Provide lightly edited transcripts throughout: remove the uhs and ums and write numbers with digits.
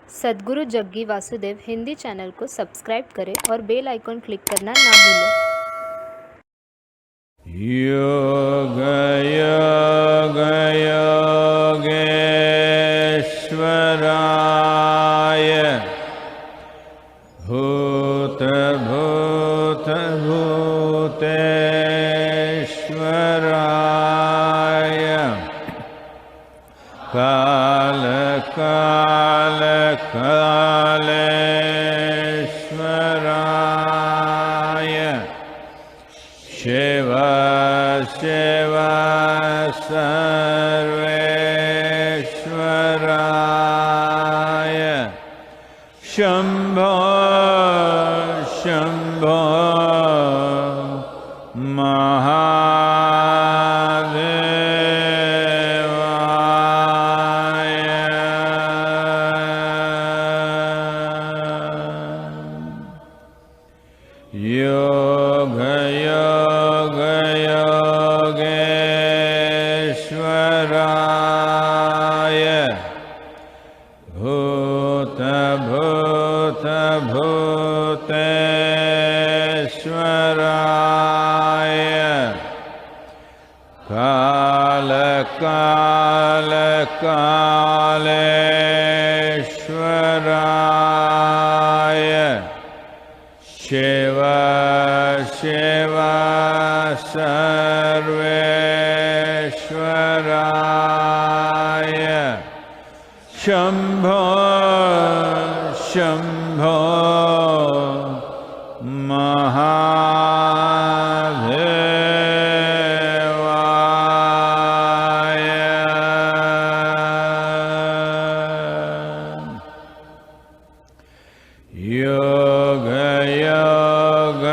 Sadhguru Jaggi Vasudev Hindi channel को subscribe करें और बेल आइकॉन क्लिक करना ना भूलें। योग योग योगेश्वराय भूत भूत भूतेश्वराय काल काल कालेश्वराय शिव शिव सर्वेश्वराय शम्भो शम्भो योग योग योगेश्वराय भूत भूत भूतेश्वराय काल काल कालेश्वराय शिव शिव सर्वेश्वराय शम्भो शम्भो महादेवाय योग योग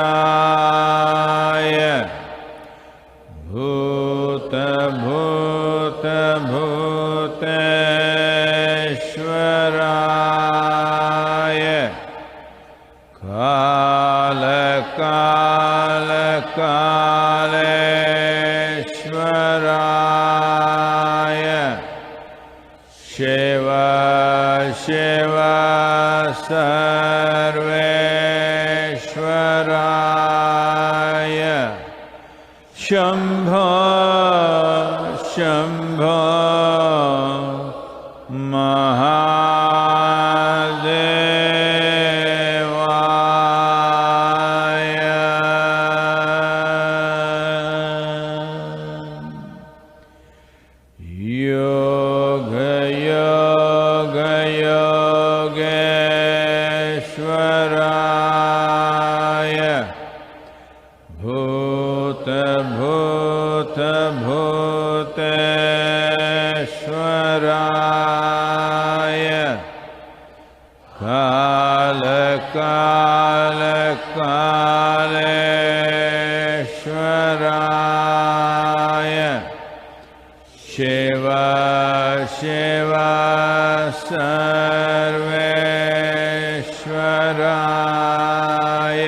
योगेश्वराय भूत भूत भूतेश्वराय काल काल कालेश्वराय शिव शिव सर्वेश्वराय शम्भो शम्भो महादेवाय योग योग योगेश्वराय भूत भूत भूतेश्वराय काल काल कालेश्वराय शिव शिव सर्वेश्वराय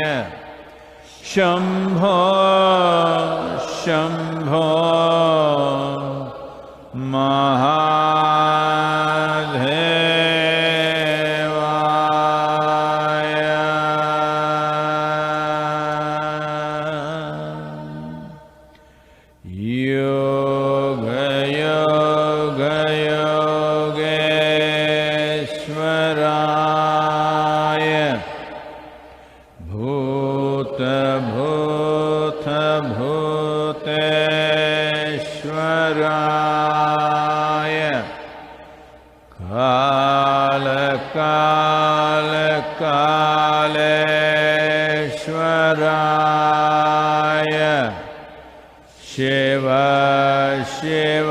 शम्भो शम्भो महादेवाय योग योग योगेश्वराय भूत भूत भूतेश्वराय काल काल कालेश्वराय शिव शिव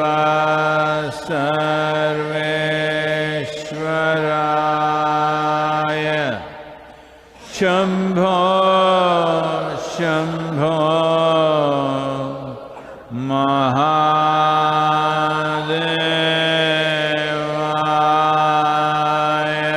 सर्वेश्वराय शम्भो शम्भो महादेवाय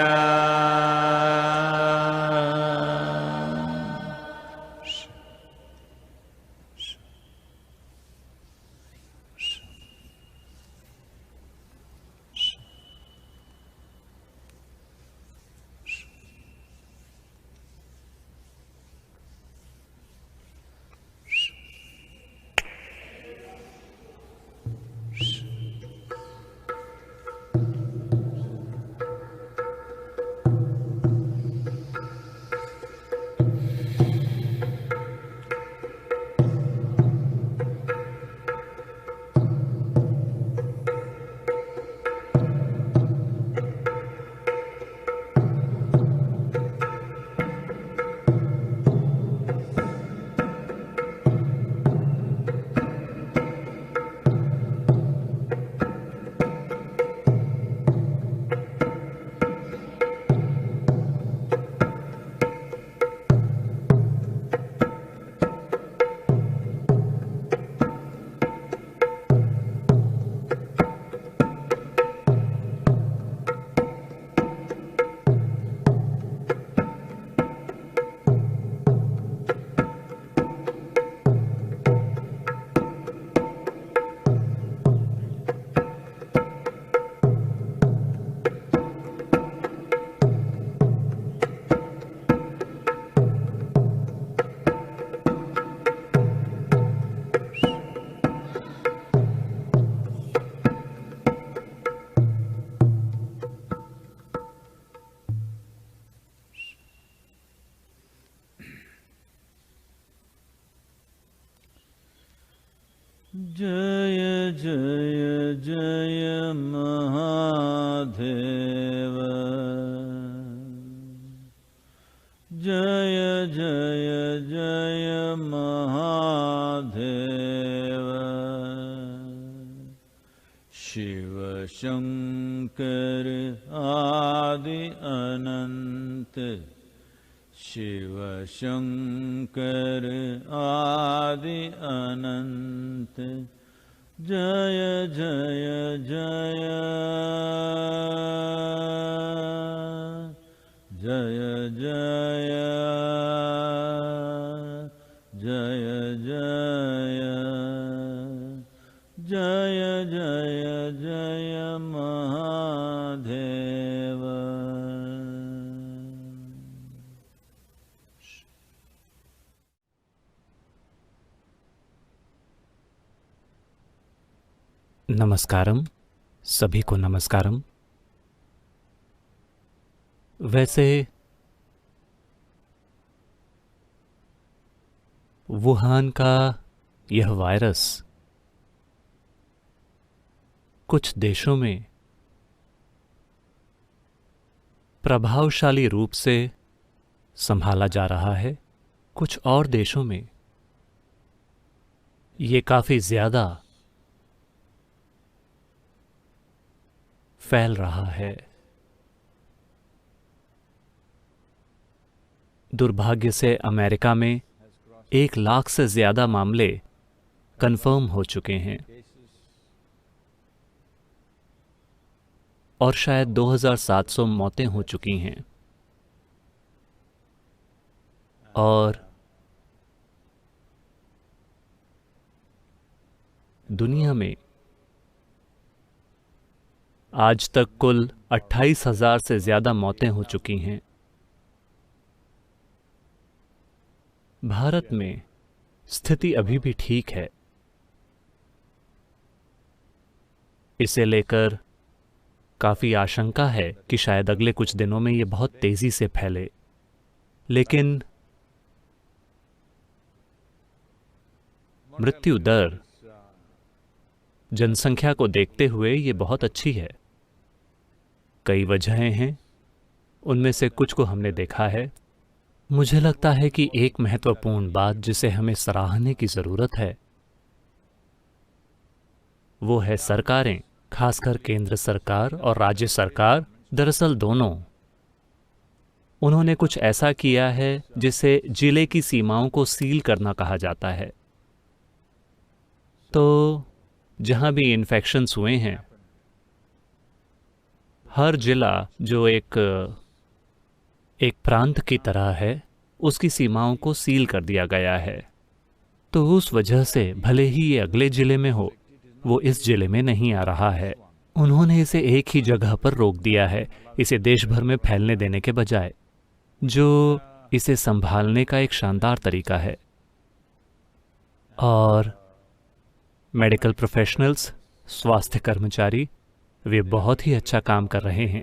जय जय जय महादेव जय जय जय महादेव शिव शंकर आदि अनंत शिव शंकर आदि अनंत जय जय जय जय जय जय जय जय जय जय महादेव। नमस्कारम, सभी को नमस्कारम। वैसे वुहान का यह वायरस कुछ देशों में प्रभावशाली रूप से संभाला जा रहा है, कुछ और देशों में ये काफी ज्यादा फैल रहा है। दुर्भाग्य से अमेरिका में 1 लाख से ज्यादा मामले कंफर्म हो चुके हैं और शायद 2700 मौतें हो चुकी हैं। और दुनिया में आज तक कुल 28,000 से ज्यादा मौतें हो चुकी हैं। भारत में स्थिति अभी भी ठीक है। इसे लेकर काफी आशंका है कि शायद अगले कुछ दिनों में ये बहुत तेजी से फैले, लेकिन मृत्यु दर जनसंख्या को देखते हुए ये बहुत अच्छी है। कई वजहें हैं, उनमें से कुछ को हमने देखा है। मुझे लगता है कि एक महत्वपूर्ण बात जिसे हमें सराहने की जरूरत है वो है सरकारें, खासकर केंद्र सरकार और राज्य सरकार, दरअसल दोनों। उन्होंने कुछ ऐसा किया है जिसे जिले की सीमाओं को सील करना कहा जाता है। तो जहां भी इन्फेक्शंस हुए हैं, हर जिला जो एक प्रांत की तरह है, उसकी सीमाओं को सील कर दिया गया है। तो उस वजह से भले ही ये अगले जिले में हो, वो इस जिले में नहीं आ रहा है। उन्होंने इसे एक ही जगह पर रोक दिया है, इसे देश भर में फैलने देने के बजाय, जो इसे संभालने का एक शानदार तरीका है। और मेडिकल प्रोफेशनल्स, स्वास्थ्य कर्मचारी, वे बहुत ही अच्छा काम कर रहे हैं।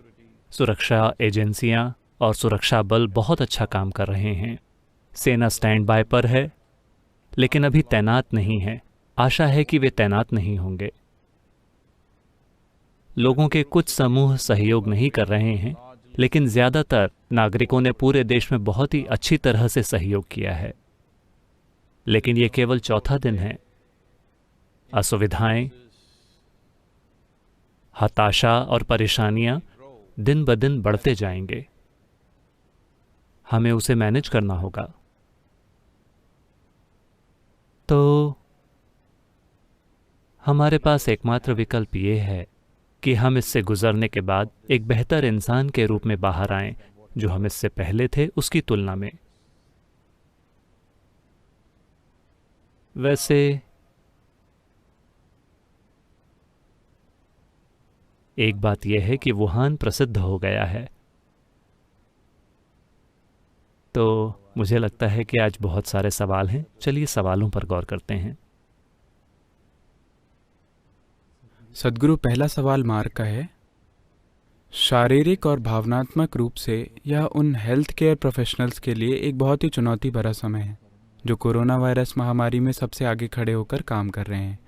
सुरक्षा एजेंसियां और सुरक्षा बल बहुत अच्छा काम कर रहे हैं। सेना स्टैंड बाय पर है, लेकिन अभी तैनात नहीं है। आशा है कि वे तैनात नहीं होंगे। लोगों के कुछ समूह सहयोग नहीं कर रहे हैं, लेकिन ज्यादातर नागरिकों ने पूरे देश में बहुत ही अच्छी तरह से सहयोग किया है। लेकिन ये केवल चौथा दिन है। असुविधाएं, हताशा और परेशानियां दिन ब दिन बढ़ते जाएंगे। हमें उसे मैनेज करना होगा। तो हमारे पास एकमात्र विकल्प ये है कि हम इससे गुजरने के बाद एक बेहतर इंसान के रूप में बाहर आएं, जो हम इससे पहले थे उसकी तुलना में। वैसे एक बात यह है कि वुहान प्रसिद्ध हो गया है, तो मुझे लगता है कि आज बहुत सारे सवाल हैं। चलिए सवालों पर गौर करते हैं। सद्गुरु, पहला सवाल मार्क का है। शारीरिक और भावनात्मक रूप से यह उन हेल्थ केयर प्रोफेशनल्स के लिए एक बहुत ही चुनौती भरा समय है जो कोरोना वायरस महामारी में सबसे आगे खड़े होकर काम कर रहे हैं।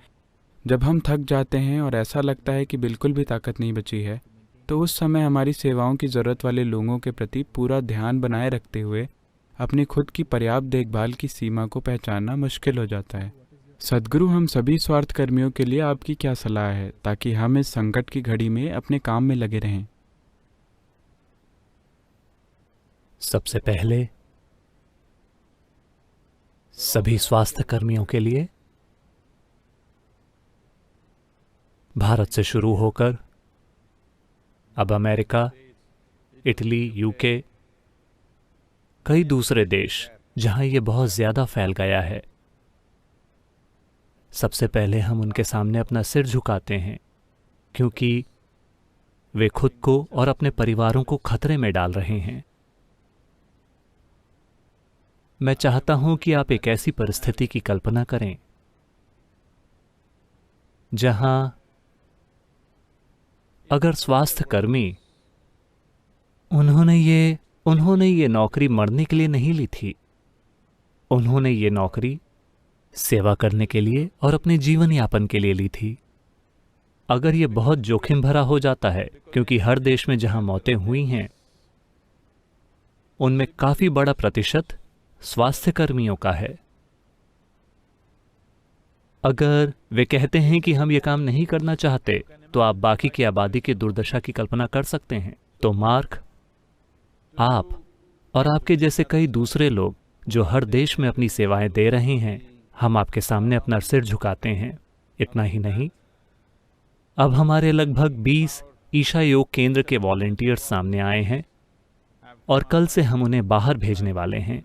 जब हम थक जाते हैं और ऐसा लगता है कि बिल्कुल भी ताकत नहीं बची है, तो उस समय हमारी सेवाओं की ज़रूरत वाले लोगों के प्रति पूरा ध्यान बनाए रखते हुए अपनी खुद की पर्याप्त देखभाल की सीमा को पहचानना मुश्किल हो जाता है। सद्गुरु, हम सभी स्वार्थ कर्मियों के लिए आपकी क्या सलाह है ताकि हम इस संकट की घड़ी में अपने काम में लगे रहें? सबसे पहले सभी स्वास्थ्य कर्मियों के लिए भारत से शुरू होकर अब अमेरिका, इटली, यूके, कई दूसरे देश जहां ये बहुत ज्यादा फैल गया है, सबसे पहले हम उनके सामने अपना सिर झुकाते हैं क्योंकि वे खुद को और अपने परिवारों को खतरे में डाल रहे हैं। मैं चाहता हूं कि आप एक ऐसी परिस्थिति की कल्पना करें जहां अगर स्वास्थ्य कर्मी उन्होंने ये नौकरी मरने के लिए नहीं ली थी, उन्होंने ये नौकरी सेवा करने के लिए और अपने जीवन यापन के लिए ली थी। अगर ये बहुत जोखिम भरा हो जाता है क्योंकि हर देश में जहां मौतें हुई हैं उनमें काफी बड़ा प्रतिशत स्वास्थ्य कर्मियों का है। अगर वे कहते हैं कि हम ये काम नहीं करना चाहते, तो आप बाकी की आबादी की दुर्दशा की कल्पना कर सकते हैं। तो मार्क, आप और आपके जैसे कई दूसरे लोग जो हर देश में अपनी सेवाएं दे रहे हैं, हम आपके सामने अपना सिर झुकाते हैं। इतना ही नहीं, अब हमारे लगभग 20 ईशा योग केंद्र के वॉलंटियर्स सामने आए हैं और कल से हम उन्हें बाहर भेजने वाले हैं।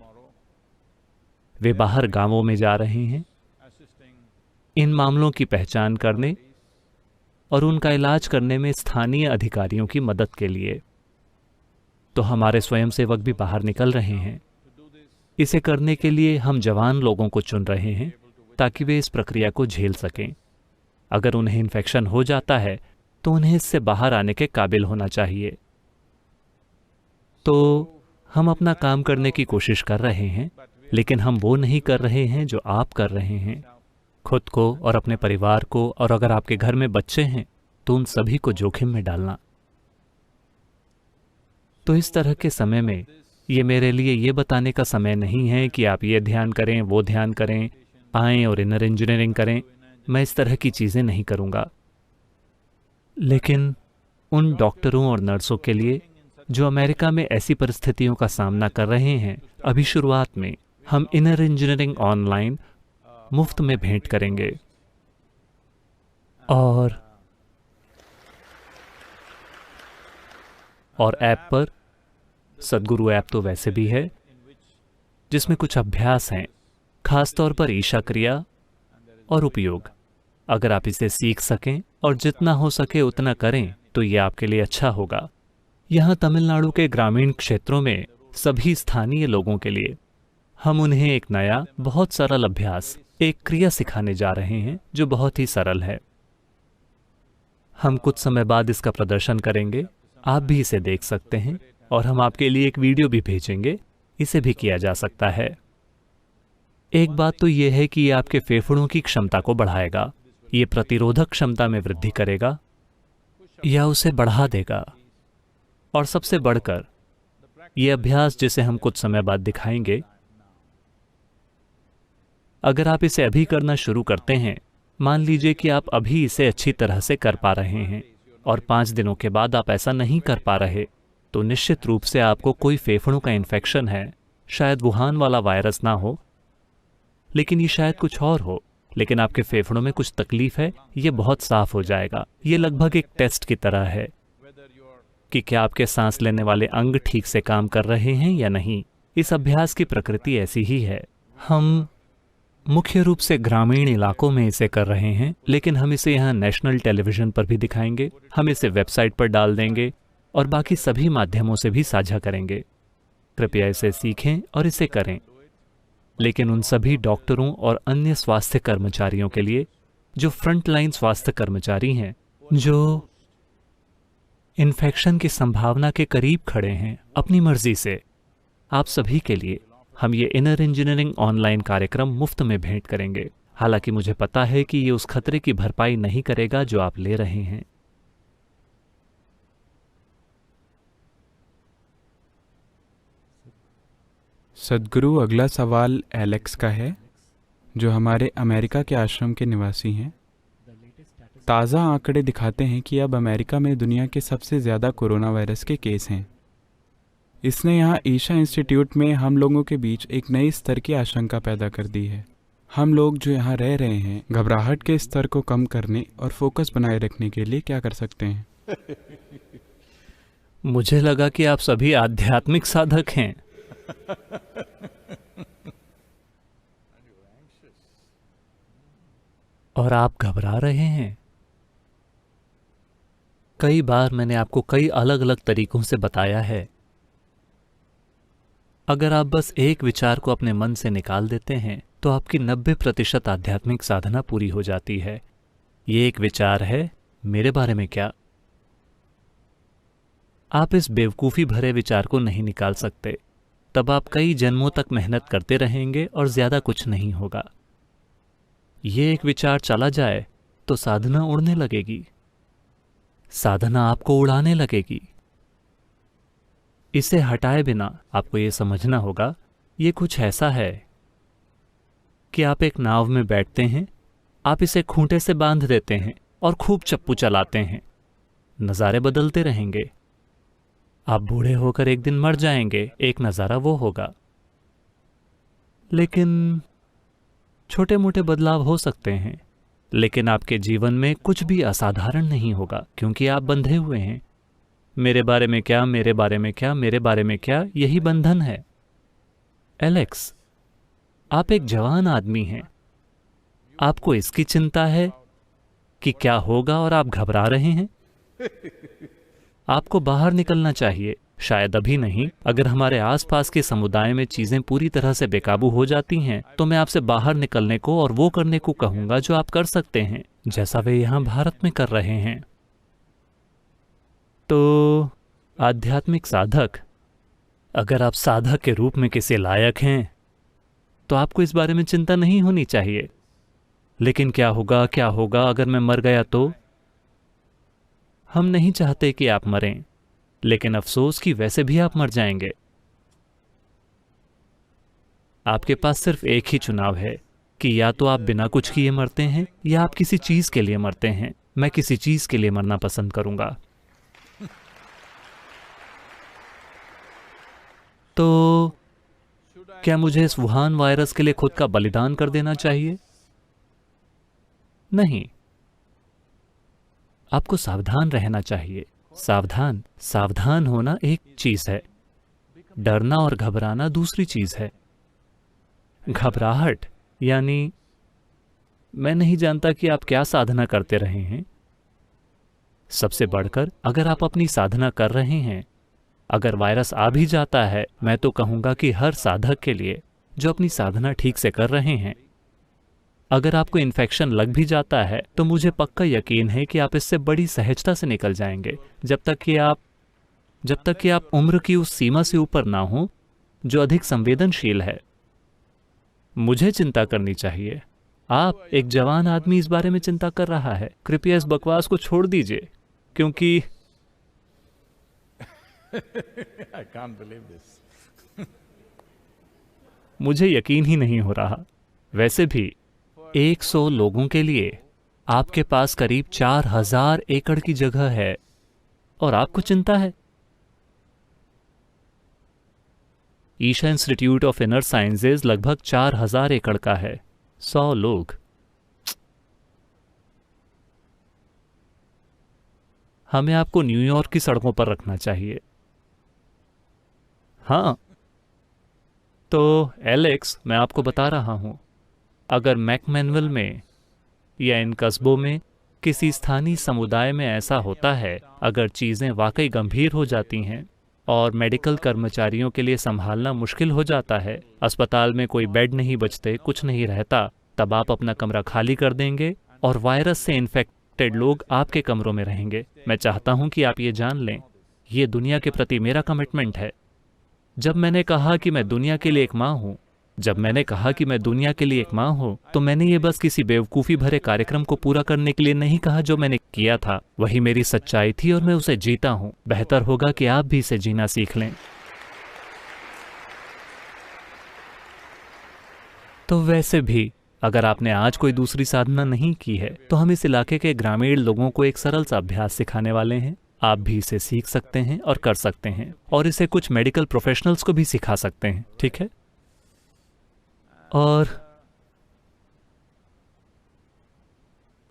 वे बाहर गांवों में जा रहे हैं इन मामलों की पहचान करने और उनका इलाज करने में स्थानीय अधिकारियों की मदद के लिए। तो हमारे स्वयंसेवक भी बाहर निकल रहे हैं। इसे करने के लिए हम जवान लोगों को चुन रहे हैं ताकि वे इस प्रक्रिया को झेल सकें। अगर उन्हें इन्फेक्शन हो जाता है तो उन्हें इससे बाहर आने के काबिल होना चाहिए। तो हम अपना काम करने की कोशिश कर रहे हैं, लेकिन हम वो नहीं कर रहे हैं जो आप कर रहे हैं। खुद को और अपने परिवार को, और अगर आपके घर में बच्चे हैं तो उन सभी को जोखिम में डालना। तो इस तरह के समय में ये मेरे लिए ये बताने का समय नहीं है कि आप ये ध्यान करें, वो ध्यान करें, आएं और इनर इंजीनियरिंग करें। मैं इस तरह की चीज़ें नहीं करूँगा। लेकिन उन डॉक्टरों और नर्सों के लिए जो अमेरिका में ऐसी परिस्थितियों का सामना कर रहे हैं, अभी शुरुआत में हम इनर इंजीनियरिंग ऑनलाइन मुफ्त में भेंट करेंगे। और ऐप पर, सद्गुरु ऐप तो वैसे भी है, जिसमें कुछ अभ्यास हैं, खासतौर पर ईशा क्रिया और उपयोग। अगर आप इसे सीख सकें और जितना हो सके उतना करें तो ये आपके लिए अच्छा होगा। यहाँ तमिलनाडु के ग्रामीण क्षेत्रों में सभी स्थानीय लोगों के लिए हम उन्हें एक नया, बहुत सरल अभ्यास, एक क्रिया सिखाने जा रहे हैं जो बहुत ही सरल है। हम कुछ समय बाद इसका प्रदर्शन करेंगे, आप भी इसे देख सकते हैं, और हम आपके लिए एक वीडियो भी भेजेंगे। इसे भी किया जा सकता है। एक बात तो यह है कि ये आपके फेफड़ों की क्षमता को बढ़ाएगा, ये प्रतिरोधक क्षमता में वृद्धि करेगा या उसे बढ़ा देगा। और सबसे बढ़कर यह अभ्यास, जिसे हम कुछ समय बाद दिखाएंगे, अगर आप इसे अभी करना शुरू करते हैं, मान लीजिए कि आप अभी इसे अच्छी तरह से कर पा रहे हैं और 5 दिनों के बाद आप ऐसा नहीं कर पा रहे, तो निश्चित रूप से आपको कोई फेफड़ों का इन्फेक्शन है। शायद वुहान वाला वायरस ना हो, लेकिन ये शायद कुछ और हो, लेकिन आपके फेफड़ों में कुछ तकलीफ है, ये बहुत साफ हो जाएगा। ये लगभग एक टेस्ट की तरह है कि क्या आपके सांस लेने वाले अंग ठीक से काम कर रहे हैं या नहीं। इस अभ्यास की प्रकृति ऐसी ही है। हम मुख्य रूप से ग्रामीण इलाकों में इसे कर रहे हैं, लेकिन हम इसे यहाँ नेशनल टेलीविजन पर भी दिखाएंगे, हम इसे वेबसाइट पर डाल देंगे और बाकी सभी माध्यमों से भी साझा करेंगे। कृपया इसे सीखें और इसे करें। लेकिन उन सभी डॉक्टरों और अन्य स्वास्थ्य कर्मचारियों के लिए जो फ्रंटलाइन स्वास्थ्य कर्मचारी हैं, जो इन्फेक्शन की संभावना के करीब खड़े हैं अपनी मर्जी से, आप सभी के लिए हम ये इनर इंजीनियरिंग ऑनलाइन कार्यक्रम मुफ्त में भेंट करेंगे। हालांकि मुझे पता है कि ये उस खतरे की भरपाई नहीं करेगा जो आप ले रहे हैं। सद्गुरु, अगला सवाल एलेक्स का है, जो हमारे अमेरिका के आश्रम के निवासी हैं। ताज़ा आंकड़े दिखाते हैं कि अब अमेरिका में दुनिया के सबसे ज़्यादा कोरोना वायरस के केस हैं। इसने यहाँ ईशा इंस्टीट्यूट में हम लोगों के बीच एक नई स्तर की आशंका पैदा कर दी है। हम लोग जो यहाँ रह रहे हैं, घबराहट के स्तर को कम करने और फोकस बनाए रखने के लिए क्या कर सकते हैं? मुझे लगा कि आप सभी आध्यात्मिक साधक हैं। और आप घबरा रहे हैं। कई बार मैंने आपको कई अलग अलग तरीकों से बताया है। अगर आप बस एक विचार को अपने मन से निकाल देते हैं तो आपकी 90% आध्यात्मिक साधना पूरी हो जाती है। ये एक विचार है, मेरे बारे में क्या? आप इस बेवकूफ़ी भरे विचार को नहीं निकाल सकते, तब आप कई जन्मों तक मेहनत करते रहेंगे और ज्यादा कुछ नहीं होगा। ये एक विचार चला जाए तो साधना उड़ने लगेगी, साधना आपको उड़ाने लगेगी। इसे हटाए बिना आपको ये समझना होगा, ये कुछ ऐसा है कि आप एक नाव में बैठते हैं, आप इसे खूंटे से बांध देते हैं और खूब चप्पू चलाते हैं। नज़ारे बदलते रहेंगे। आप बूढ़े होकर एक दिन मर जाएंगे, एक नज़ारा वो होगा। लेकिन छोटे मोटे बदलाव हो सकते हैं, लेकिन आपके जीवन में कुछ भी असाधारण नहीं होगा, क्योंकि आप बंधे हुए हैं। मेरे बारे में क्या, मेरे बारे में क्या, मेरे बारे में क्या, यही बंधन है। एलेक्स, आप एक जवान आदमी हैं। आपको इसकी चिंता है कि क्या होगा और आप घबरा रहे हैं। आपको बाहर निकलना चाहिए। शायद अभी नहीं, अगर हमारे आसपास के समुदाय में चीजें पूरी तरह से बेकाबू हो जाती हैं तो मैं आपसे बाहर निकलने को और वो करने को कहूंगा जो आप कर सकते हैं, जैसा वे यहां भारत में कर रहे हैं। तो आध्यात्मिक साधक, अगर आप साधक के रूप में किसी लायक हैं तो आपको इस बारे में चिंता नहीं होनी चाहिए। लेकिन क्या होगा अगर मैं मर गया तो? हम नहीं चाहते कि आप मरें, लेकिन अफसोस कि वैसे भी आप मर जाएंगे। आपके पास सिर्फ एक ही चुनाव है कि या तो आप बिना कुछ किए मरते हैं या आप किसी चीज के लिए मरते हैं। मैं किसी चीज के लिए मरना पसंद करूंगा। तो क्या मुझे इस वुहान वायरस के लिए खुद का बलिदान कर देना चाहिए? नहीं, आपको सावधान रहना चाहिए। सावधान होना एक चीज है, डरना और घबराना दूसरी चीज है। घबराहट यानी मैं नहीं जानता कि आप क्या साधना करते रहे हैं। सबसे बढ़कर अगर आप अपनी साधना कर रहे हैं, अगर वायरस आ भी जाता है, मैं तो कहूंगा कि हर साधक के लिए जो अपनी साधना ठीक से कर रहे हैं, अगर आपको इन्फेक्शन लग भी जाता है तो मुझे पक्का यकीन है कि आप इससे बड़ी सहजता से निकल जाएंगे, जब तक कि आप उम्र की उस सीमा से ऊपर ना हो जो अधिक संवेदनशील है। मुझे चिंता करनी चाहिए। आप एक जवान आदमी इस बारे में चिंता कर रहा है। कृपया इस बकवास को छोड़ दीजिए, क्योंकि I can't believe this. मुझे यकीन ही नहीं हो रहा। वैसे भी 100 लोगों के लिए आपके पास करीब 4000 एकड़ की जगह है और आपको चिंता है। Isha Institute of Inner Sciences लगभग 4000 एकड़ का है। 100 लोग। हमें आपको न्यूयॉर्क की सड़कों पर रखना चाहिए। हाँ, तो एलेक्स, मैं आपको बता रहा हूं, अगर मैकमैनुअल में या इन कस्बों में किसी स्थानीय समुदाय में ऐसा होता है, अगर चीज़ें वाकई गंभीर हो जाती हैं और मेडिकल कर्मचारियों के लिए संभालना मुश्किल हो जाता है, अस्पताल में कोई बेड नहीं बचते, कुछ नहीं रहता, तब आप अपना कमरा खाली कर देंगे और वायरस से इन्फेक्टेड लोग आपके कमरों में रहेंगे। मैं चाहता हूं कि आप ये जान लें, ये दुनिया के प्रति मेरा कमिटमेंट है। जब मैंने कहा कि मैं दुनिया के लिए एक माँ हूं, जब मैंने कहा कि मैं दुनिया के लिए एक माँ हूँ, तो मैंने ये बस किसी बेवकूफ़ी भरे कार्यक्रम को पूरा करने के लिए नहीं कहा जो मैंने किया था। वही मेरी सच्चाई थी और मैं उसे जीता हूँ। बेहतर होगा कि आप भी इसे जीना सीख लें। तो वैसे भी अगर आपने आज कोई दूसरी साधना नहीं की है, तो हम इस इलाके के ग्रामीण लोगों को एक सरल सा अभ्यास सिखाने वाले हैं। आप भी इसे सीख सकते हैं और कर सकते हैं, और इसे कुछ मेडिकल प्रोफेशनल्स को भी सिखा सकते हैं, ठीक है? और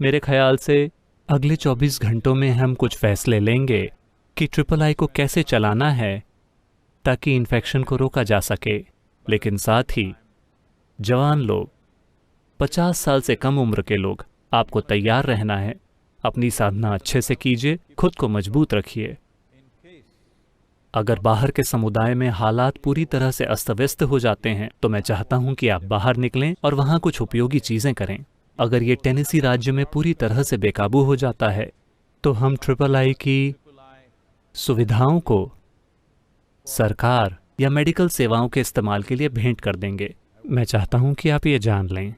मेरे ख्याल से अगले 24 घंटों में हम कुछ फैसले लेंगे कि III को कैसे चलाना है ताकि इन्फेक्शन को रोका जा सके। लेकिन साथ ही जवान लोग, 50 साल से कम उम्र के लोग, आपको तैयार रहना है। अपनी साधना अच्छे से कीजिए, खुद को मजबूत रखिए। अगर बाहर के समुदाय में हालात पूरी तरह से अस्त व्यस्त हो जाते हैं, तो मैं चाहता हूं कि आप बाहर निकलें और वहां कुछ उपयोगी चीजें करें। अगर ये टेनेसी राज्य में पूरी तरह से बेकाबू हो जाता है, तो हम III की सुविधाओं को सरकार या मेडिकल सेवाओं के इस्तेमाल के लिए भेंट कर देंगे। मैं चाहता हूं कि आप ये जान लें।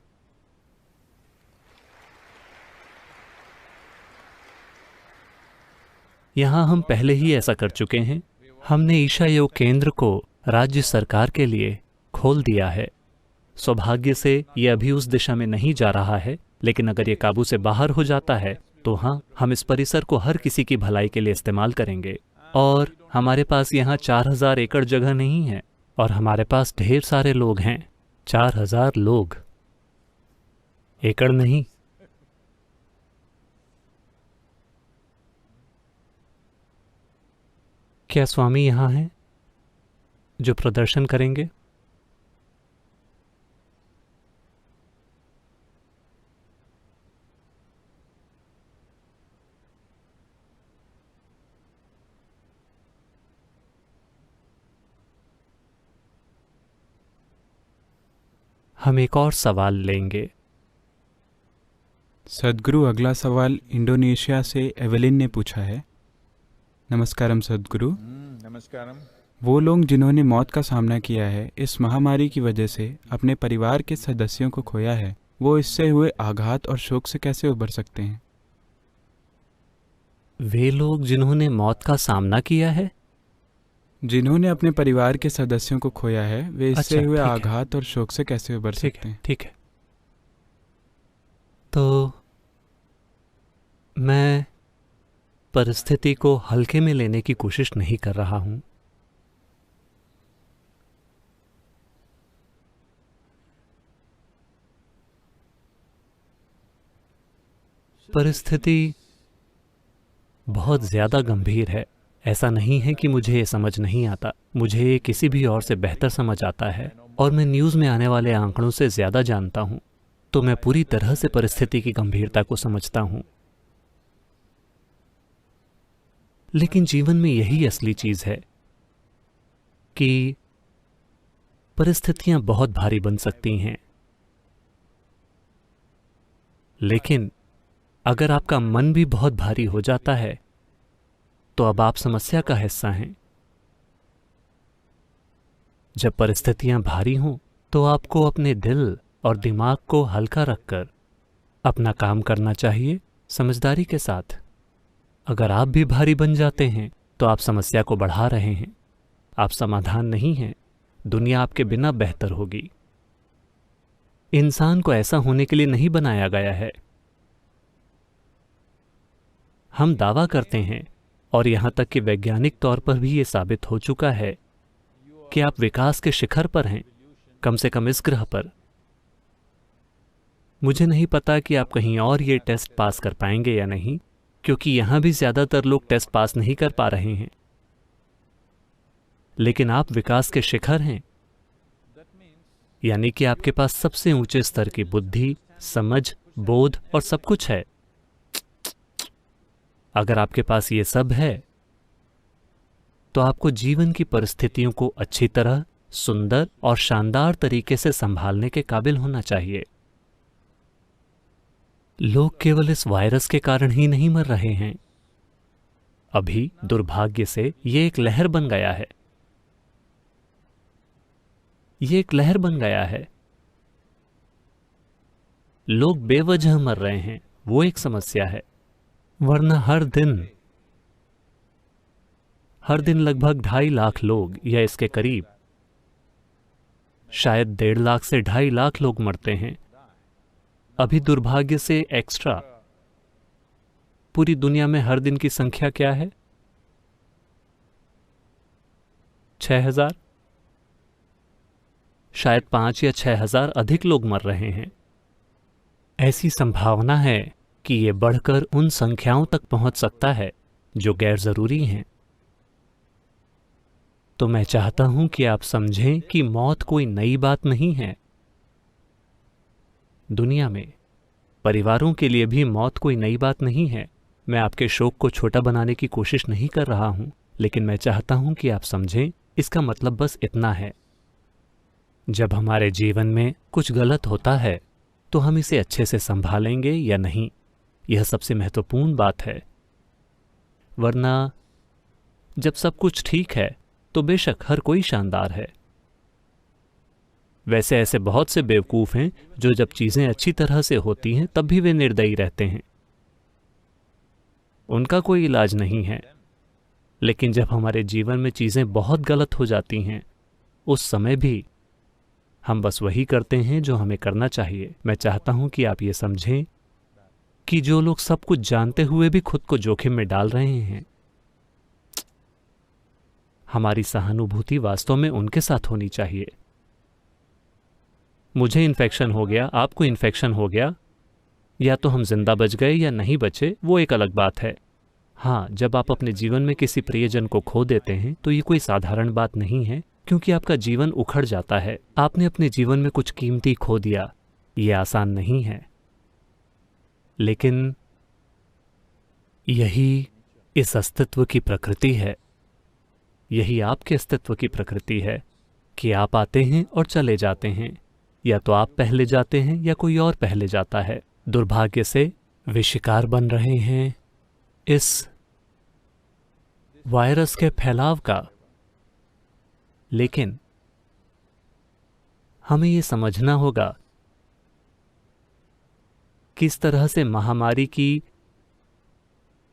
यहां हम पहले ही ऐसा कर चुके हैं। हमने ईशा योग केंद्र को राज्य सरकार के लिए खोल दिया है। सौभाग्य से ये अभी उस दिशा में नहीं जा रहा है, लेकिन अगर ये काबू से बाहर हो जाता है, तो हाँ, हम इस परिसर को हर किसी की भलाई के लिए इस्तेमाल करेंगे। और हमारे पास यहाँ 4000 एकड़ जगह नहीं है, और हमारे पास ढेर सारे लोग हैं। 4000 लोग, एकड़ नहीं। क्या स्वामी यहाँ हैं जो प्रदर्शन करेंगे? हम एक और सवाल लेंगे। सद्गुरु, अगला सवाल इंडोनेशिया से एवेलिन ने पूछा है। नमस्कारम सद्गुरु। नमस्कारम। वो लोग जिन्होंने मौत का सामना किया है, इस महामारी की वजह से अपने परिवार के सदस्यों को खोया है, वो इससे हुए आघात और शोक से कैसे उबर सकते हैं? वे लोग जिन्होंने मौत का सामना किया है, जिन्होंने अपने परिवार के सदस्यों को खोया है, वे इससे अच्छा, हुए ठीक है। आघात और शोक से कैसे उबर ठीक सकते है, हैं? ठीक है। तो मैं परिस्थिति को हल्के में लेने की कोशिश नहीं कर रहा हूं। परिस्थिति बहुत ज्यादा गंभीर है। ऐसा नहीं है कि मुझे ये समझ नहीं आता। मुझे ये किसी भी और से बेहतर समझ आता है, और मैं न्यूज़ में आने वाले आंकड़ों से ज्यादा जानता हूं। तो मैं पूरी तरह से परिस्थिति की गंभीरता को समझता हूं। लेकिन जीवन में यही असली चीज है कि परिस्थितियां बहुत भारी बन सकती हैं, लेकिन अगर आपका मन भी बहुत भारी हो जाता है, तो अब आप समस्या का हिस्सा हैं। जब परिस्थितियां भारी हों, तो आपको अपने दिल और दिमाग को हल्का रखकर अपना काम करना चाहिए, समझदारी के साथ। अगर आप भी भारी बन जाते हैं, तो आप समस्या को बढ़ा रहे हैं। आप समाधान नहीं हैं। दुनिया आपके बिना बेहतर होगी। इंसान को ऐसा होने के लिए नहीं बनाया गया है। हम दावा करते हैं, और यहां तक कि वैज्ञानिक तौर पर भी ये साबित हो चुका है कि आप विकास के शिखर पर हैं, कम से कम इस ग्रह पर। मुझे नहीं पता कि आप कहीं और ये टेस्ट पास कर पाएंगे या नहीं, क्योंकि यहां भी ज्यादातर लोग टेस्ट पास नहीं कर पा रहे हैं। लेकिन आप विकास के शिखर हैं, यानी कि आपके पास सबसे ऊंचे स्तर की बुद्धि, समझ, बोध और सब कुछ है। अगर आपके पास ये सब है, तो आपको जीवन की परिस्थितियों को अच्छी तरह, सुंदर और शानदार तरीके से संभालने के काबिल होना चाहिए। लोग केवल इस वायरस के कारण ही नहीं मर रहे हैं। अभी दुर्भाग्य से ये एक लहर बन गया है। ये एक लहर बन गया है। लोग बेवजह मर रहे हैं, वो एक समस्या है। वरना हर दिन लगभग 2.5 लाख लोग या इसके करीब, शायद 1.5 लाख से 2.5 लाख लोग मरते हैं। अभी दुर्भाग्य से एक्स्ट्रा पूरी दुनिया में हर दिन की संख्या क्या है? 6,000। शायद 5 या 6,000 अधिक लोग मर रहे हैं। ऐसी संभावना है कि ये बढ़कर उन संख्याओं तक पहुंच सकता है जो गैर जरूरी हैं। तो मैं चाहता हूं कि आप समझें कि मौत कोई नई बात नहीं है। दुनिया में परिवारों के लिए भी मौत कोई नई बात नहीं है। मैं आपके शोक को छोटा बनाने की कोशिश नहीं कर रहा हूं, लेकिन मैं चाहता हूं कि आप समझें, इसका मतलब बस इतना है। जब हमारे जीवन में कुछ गलत होता है तो हम इसे अच्छे से संभालेंगे या नहीं, यह सबसे महत्वपूर्ण बात है। वरना जब सब कुछ ठीक है तो बेशक हर कोई शानदार है। वैसे ऐसे बहुत से बेवकूफ हैं जो जब चीजें अच्छी तरह से होती हैं तब भी वे निर्दयी रहते हैं, उनका कोई इलाज नहीं है। लेकिन जब हमारे जीवन में चीजें बहुत गलत हो जाती हैं, उस समय भी हम बस वही करते हैं जो हमें करना चाहिए। मैं चाहता हूं कि आप ये समझें कि जो लोग सब कुछ जानते हुए भी खुद को जोखिम में डाल रहे हैं, हमारी सहानुभूति वास्तव में उनके साथ होनी चाहिए। मुझे इन्फेक्शन हो गया, आपको इन्फेक्शन हो गया, या तो हम जिंदा बच गए या नहीं बचे, वो एक अलग बात है। हाँ, जब आप अपने जीवन में किसी प्रियजन को खो देते हैं तो ये कोई साधारण बात नहीं है, क्योंकि आपका जीवन उखड़ जाता है। आपने अपने जीवन में कुछ कीमती खो दिया, ये आसान नहीं है। लेकिन यही इस अस्तित्व की प्रकृति है, यही आपके अस्तित्व की प्रकृति है कि आप आते हैं और चले जाते हैं। या तो आप पहले जाते हैं या कोई और पहले जाता है। दुर्भाग्य से वे शिकार बन रहे हैं इस वायरस के फैलाव का। लेकिन हमें ये समझना होगा किस तरह से महामारी की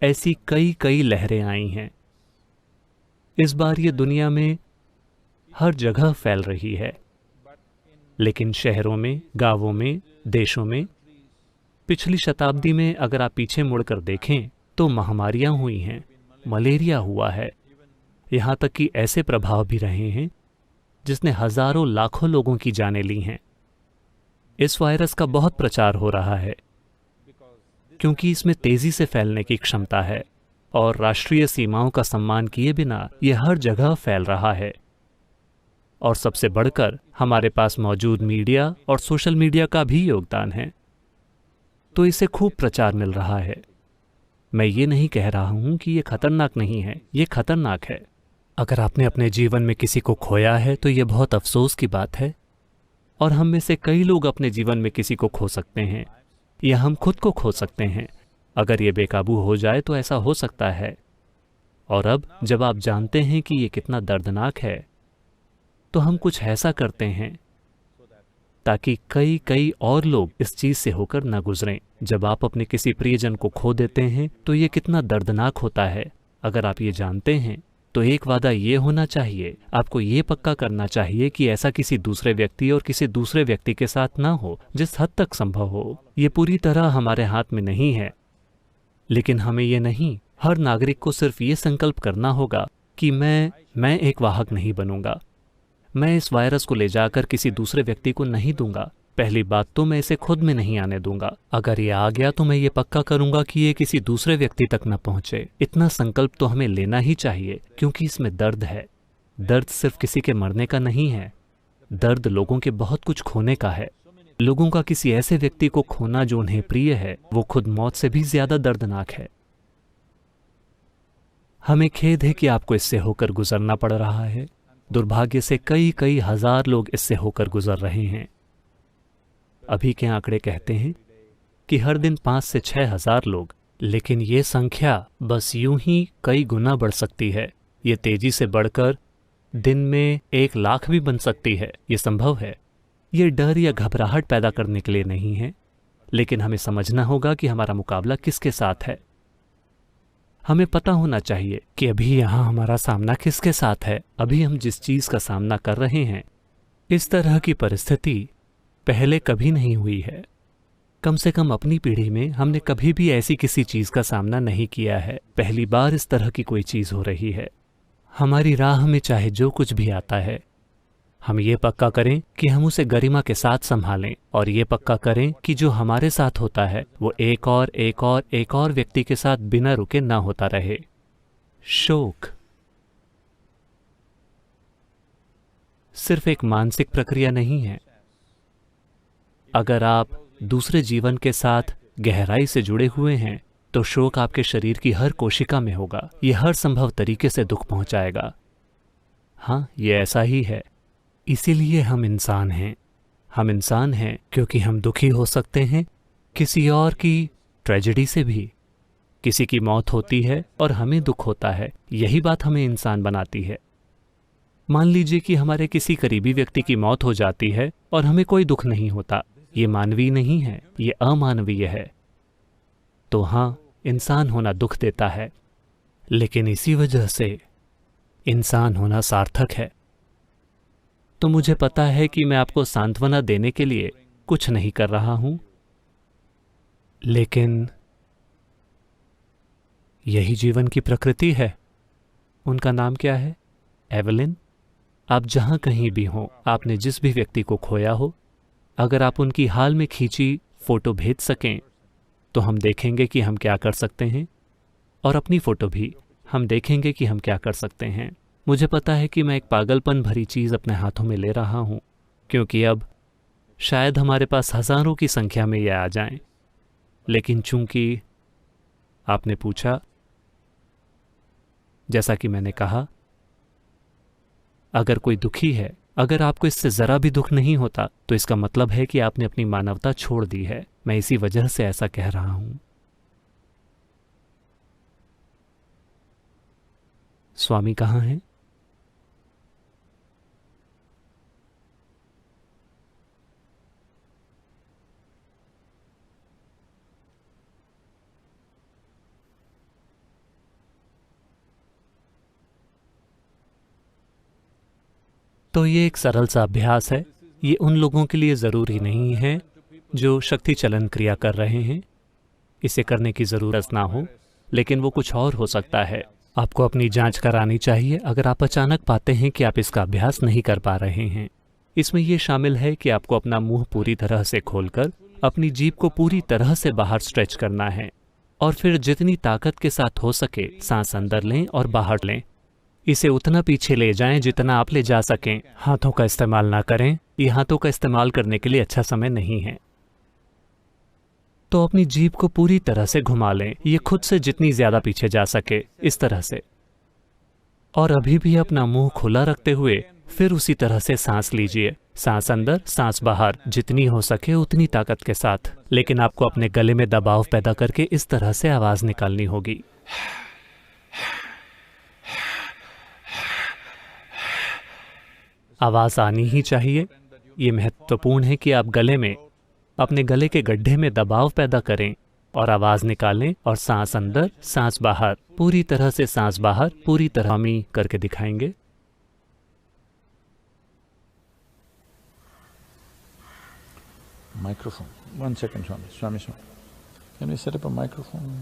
ऐसी कई लहरें आई हैं। इस बार ये दुनिया में हर जगह फैल रही है, लेकिन शहरों में, गांवों में, देशों में पिछली शताब्दी में अगर आप पीछे मुड़कर देखें तो महामारियां हुई हैं। मलेरिया हुआ है, यहां तक कि ऐसे प्रभाव भी रहे हैं जिसने हजारों लाखों लोगों की जानें ली हैं। इस वायरस का बहुत प्रचार हो रहा है क्योंकि इसमें तेजी से फैलने की क्षमता है और राष्ट्रीय सीमाओं का सम्मान किए बिना यह हर जगह फैल रहा है। और सबसे बढ़कर हमारे पास मौजूद मीडिया और सोशल मीडिया का भी योगदान है, तो इसे खूब प्रचार मिल रहा है। मैं ये नहीं कह रहा हूं कि ये खतरनाक नहीं है, ये खतरनाक है। अगर आपने अपने जीवन में किसी को खोया है तो ये बहुत अफसोस की बात है, और हम में से कई लोग अपने जीवन में किसी को खो सकते हैं या हम खुद को खो सकते हैं। अगर ये बेकाबू हो जाए तो ऐसा हो सकता है। और अब जब आप जानते हैं कि ये कितना दर्दनाक है, तो हम कुछ ऐसा करते हैं ताकि कई और लोग इस चीज से होकर न गुजरें। जब आप अपने किसी प्रियजन को खो देते हैं तो ये कितना दर्दनाक होता है। अगर आप ये जानते हैं तो एक वादा ये होना चाहिए, आपको ये पक्का करना चाहिए कि ऐसा किसी दूसरे व्यक्ति और किसी दूसरे व्यक्ति के साथ ना हो, जिस हद तक संभव हो। ये पूरी तरह हमारे हाथ में नहीं है, लेकिन हमें ये नहीं, हर नागरिक को सिर्फ ये संकल्प करना होगा कि मैं एक वाहक नहीं बनूंगा। मैं इस वायरस को ले जाकर किसी दूसरे व्यक्ति को नहीं दूंगा। पहली बात तो मैं इसे खुद में नहीं आने दूंगा। अगर ये आ गया तो मैं ये पक्का करूंगा कि ये किसी दूसरे व्यक्ति तक न पहुंचे। इतना संकल्प तो हमें लेना ही चाहिए, क्योंकि इसमें दर्द है। दर्द सिर्फ किसी के मरने का नहीं है, दर्द लोगों के बहुत कुछ खोने का है। लोगों का किसी ऐसे व्यक्ति को खोना जो उन्हें प्रिय है, वो खुद मौत से भी ज्यादा दर्दनाक है। हमें खेद है कि आपको इससे होकर गुजरना पड़ रहा है। दुर्भाग्य से कई हजार लोग इससे होकर गुजर रहे हैं। अभी के आंकड़े कहते हैं कि हर दिन 5 से 6 हजार लोग, लेकिन ये संख्या बस यूं ही कई गुना बढ़ सकती है। ये तेजी से बढ़कर दिन में 1,00,000 भी बन सकती है, ये संभव है। ये डर या घबराहट पैदा करने के लिए नहीं है, लेकिन हमें समझना होगा कि हमारा मुकाबला किसके साथ है। हमें पता होना चाहिए कि अभी यहाँ हमारा सामना किसके साथ है। अभी हम जिस चीज का सामना कर रहे हैं, इस तरह की परिस्थिति पहले कभी नहीं हुई है। कम से कम अपनी पीढ़ी में हमने कभी भी ऐसी किसी चीज का सामना नहीं किया है। पहली बार इस तरह की कोई चीज हो रही है। हमारी राह में चाहे जो कुछ भी आता है, हम ये पक्का करें कि हम उसे गरिमा के साथ संभालें, और ये पक्का करें कि जो हमारे साथ होता है वो एक और व्यक्ति के साथ बिना रुके ना होता रहे। शोक सिर्फ एक मानसिक प्रक्रिया नहीं है। अगर आप दूसरे जीवन के साथ गहराई से जुड़े हुए हैं तो शोक आपके शरीर की हर कोशिका में होगा। यह हर संभव तरीके से दुख पहुंचाएगा। हाँ, ये ऐसा ही है। इसीलिए हम इंसान हैं। हम इंसान हैं क्योंकि हम दुखी हो सकते हैं किसी और की ट्रेजेडी से भी। किसी की मौत होती है और हमें दुख होता है। यही बात हमें इंसान बनाती है। मान लीजिए कि हमारे किसी करीबी व्यक्ति की मौत हो जाती है और हमें कोई दुख नहीं होता। ये मानवीय नहीं है, ये अमानवीय है। तो हाँ, इंसान होना दुख देता है, लेकिन इसी वजह से इंसान होना सार्थक है। तो मुझे पता है कि मैं आपको सांत्वना देने के लिए कुछ नहीं कर रहा हूं, लेकिन यही जीवन की प्रकृति है। उनका नाम क्या है? एवलिन। आप जहां कहीं भी हों, आपने जिस भी व्यक्ति को खोया हो, अगर आप उनकी हाल में खींची फोटो भेज सकें तो हम देखेंगे कि हम क्या कर सकते हैं, और अपनी फोटो भी हम देखेंगे कि हम क्या कर सकते हैं। मुझे पता है कि मैं एक पागलपन भरी चीज़ अपने हाथों में ले रहा हूं, क्योंकि अब शायद हमारे पास हजारों की संख्या में ये आ जाएं, लेकिन चूंकि आपने पूछा, जैसा कि मैंने कहा, अगर कोई दुखी है, अगर आपको इससे जरा भी दुख नहीं होता, तो इसका मतलब है कि आपने अपनी मानवता छोड़ दी है। मैं इसी वजह से ऐसा कह रहा हूं। स्वामी कहाँ हैं? तो ये एक सरल सा अभ्यास है। ये उन लोगों के लिए ज़रूरी नहीं है जो शक्ति चलन क्रिया कर रहे हैं। इसे करने की ज़रूरत ना हो, लेकिन वो कुछ और हो सकता है। आपको अपनी जांच करानी चाहिए अगर आप अचानक पाते हैं कि आप इसका अभ्यास नहीं कर पा रहे हैं। इसमें यह शामिल है कि आपको अपना मुंह पूरी तरह से खोलकर अपनी जीभ को पूरी तरह से बाहर स्ट्रेच करना है, और फिर जितनी ताकत के साथ हो सके सांस अंदर लें और बाहर लें। इसे उतना पीछे ले जाएं जितना आप ले जा सकें। हाथों का इस्तेमाल ना करें। ये हाथों का इस्तेमाल करने के लिए अच्छा समय नहीं है। तो अपनी जीभ को पूरी तरह से घुमा लें, ये खुद से जितनी ज्यादा पीछे जा सके, इस तरह से। और अभी भी अपना मुंह खुला रखते हुए फिर उसी तरह से सांस लीजिए। सांस अंदर, सांस बाहर, जितनी हो सके उतनी ताकत के साथ। लेकिन आपको अपने गले में दबाव पैदा करके इस तरह से आवाज निकालनी होगी। आवाज आनी ही चाहिए। ये महत्वपूर्ण है कि आप गले में, अपने गले के गड्ढे में दबाव पैदा करें और आवाज निकालें, और सांस अंदर, सांस बाहर, पूरी तरह से सांस बाहर, पूरी तरह हामी करके दिखाएंगे। Microphone. 1 second, Swami. Can we set up a microphone?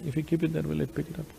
If you keep it there, will it pick it up?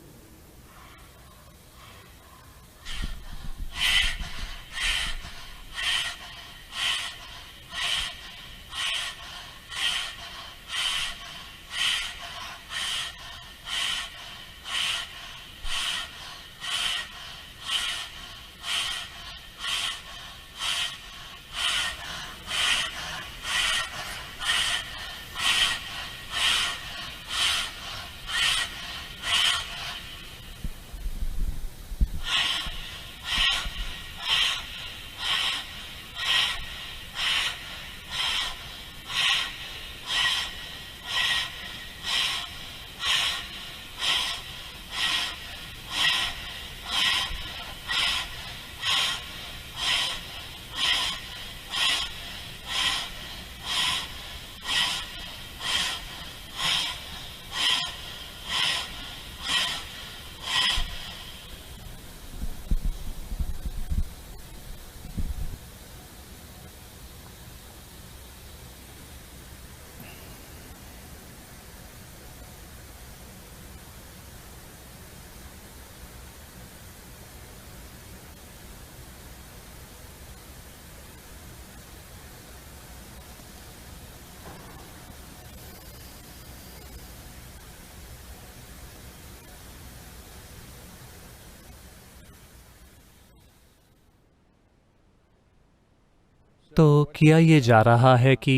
तो किया ये जा रहा है कि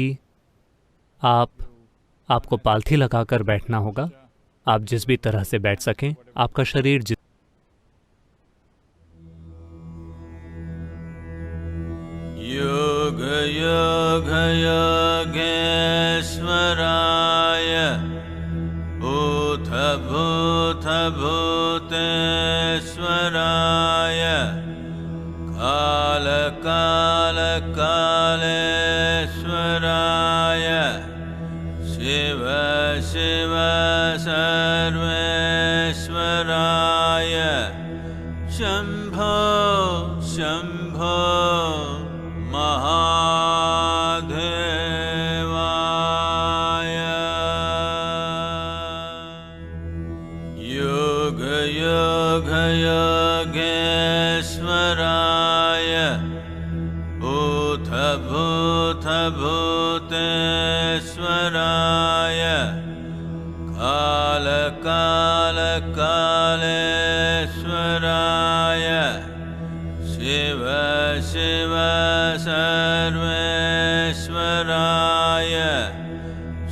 आपको पालथी लगाकर बैठना होगा। आप जिस भी तरह से बैठ सकें, आपका शरीर योग योग योगेश्वराय भूत भूत भूतेश्वराय काल काल कालेश्वराय शिव शिव सर्वेश्वराय शम्भो शम्भो महादेवाय योग योग योगेश्वराय भूत भूत भूतेश्वराय काल काल कालेश्वराय शिव शिव सर्वेश्वराय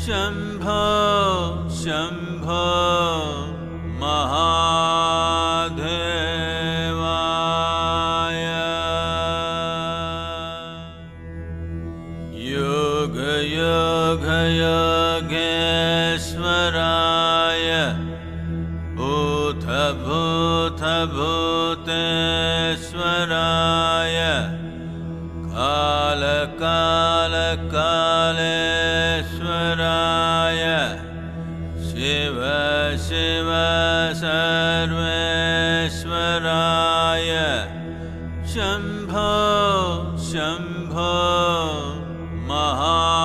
शम्भो शम्भो महादेवाय योग योग योगेश्वराय भूत भूत भूतेश्वराय काल काल कालेश्वराय शिव शिव सर्वेश्वराय शम्भो शम्भो महादेवाय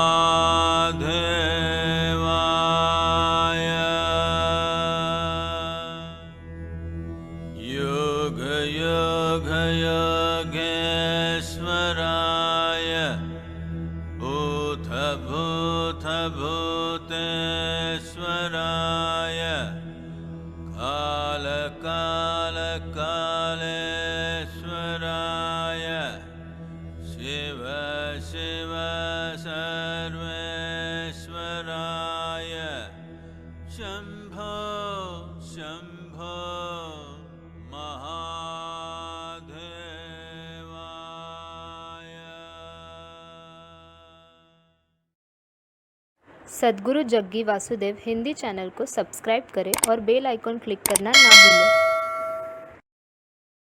योग योग योगेश्वराय भूत भूत भूतेश्वराय काल काल कालेश्वराय शिव शिव सर्वेश्वराय शम्भो शम्भो महादेवाय। सद्गुरु जग्गी वासुदेव हिंदी चैनल को सब्सक्राइब करें और बेल आइकॉन क्लिक करना ना भूलें।